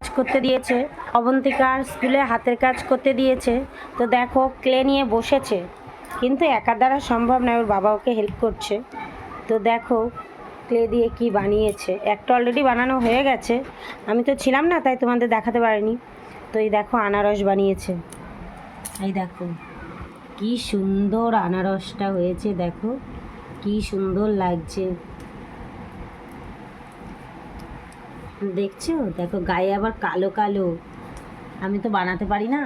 করতে দিয়েছে, অবন্তিকার স্কুলে হাতের কাজ করতে দিয়েছে। তো দেখো ক্লে নিয়ে বসেছে, কিন্তু একার দ্বারা সম্ভব নয়, ওর বাবা ওকে হেল্প করছে। তো দেখো ক্লে দিয়ে কি বানিয়েছে। একটা অলরেডি বানানো হয়ে গেছে, আমি তো ছিলাম না তাই তোমাদের দেখাতে পারিনি। তো এই দেখো আনারস বানিয়েছে, এই দেখো কি সুন্দর আনারসটা হয়েছে, দেখো কি সুন্দর লাগছে, দেখছো? দেখো গায়ে আবার কালো কালো, আমি তো বানাতে পারি না।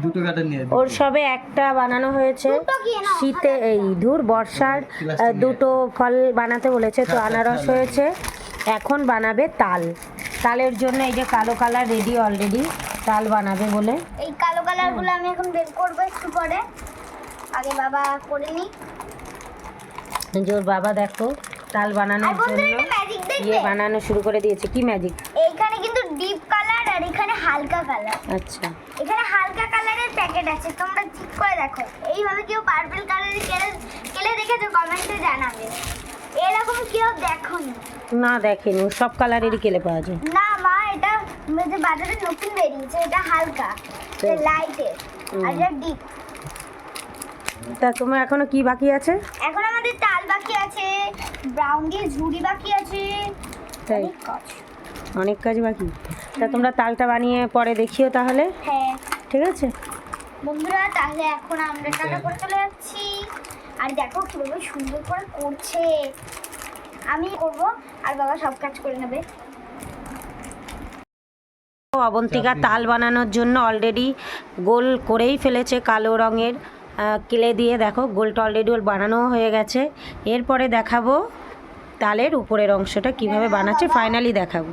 দুটো কাটা নিয়ে ওর সবে একটা বানানো হয়েছে, শীতে এই বর্ষার দুটো ফল বানাতে বলেছে, তো আনারস হয়েছে। এখন বানাবে তাল, তালের জন্য এই যে কালো কালার রেডি অলরেডি, তাল বানাবে বলে। এই কালো কালারগুলো আমি এখন বের করবো একটু পরে, আগে বাবা করে নি। ওর বাবা দেখো তাল বানানোর জন্য ইয়ে বানানো শুরু করে দিয়েছে। কি ম্যাজিক? এইখানে কিন্তু ডিপ কালার আর এখানে হালকা কালার। আচ্ছা, এখানে হালকা কালারের প্যাকেট আছে, তোমরা ঠিক করে দেখো। এইভাবে কেউ পার্পল কালারের কেলে দেখেছো? কমেন্টে জানাবে। এরকম কেউ দেখোনি? না দেখেনি, সব কালারেরই কেলে পাওয়া যায়। না মা, এটা যে বাজারে নতুন বেরিয়েছে, এটা হালকা লাইটের আর এটা ডিপ। তা তোমার এখনো কি বাকি আছে? এখন আমাদের তাল বাকি আছে, ব্রাউন দিয়ে ঝুড়ি বাকি আছে, তাই অনেক কাজ। অনেক কাজ বাকি। তা তোমরা তালটা বানিয়ে পরে দেখিও তাহলে, হ্যাঁ ঠিক আছে বন্ধুরা, তাহলে এখন আমরা টাটা করে চলে যাচ্ছি। আর দেখো কিভাবে সুন্দর করে করছে, আমি করব আর বাবা সব কাজ করে নেবে। অবন্তিকা তাল বানানোর জন্য অলরেডি গোল করেই ফেলেছে কালো রঙের ক্লে দিয়ে। দেখো গোলটা অলরেডি ওর বানানো হয়ে গেছে। এরপরে দেখাবো তালের উপরের অংশটা কিভাবে বানাচ্ছে, ফাইনালি দেখাবো।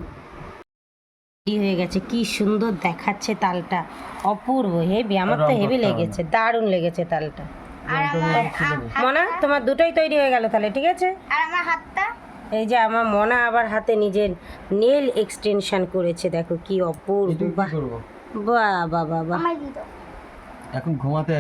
রেডি হয়ে গেছে, কি সুন্দর দেখাচ্ছে তালটা, অপূর্ব হেভি, আমার তো হেভি লেগেছে, দারুণ লেগেছে তালটা। আর আমার মনা তোমার দুটোই তৈরি হয়ে গেল তাহলে, ঠিক আছে। আর আমার হাতটা এই যে আমার মনা আবার হাতে নিজের নেল এক্সটেনশন করেছে, দেখো কি অপূর্ব। বাহ বাহ বাহ বাহ। আমায় দিয়ে দাও। এখন ঘুমাতে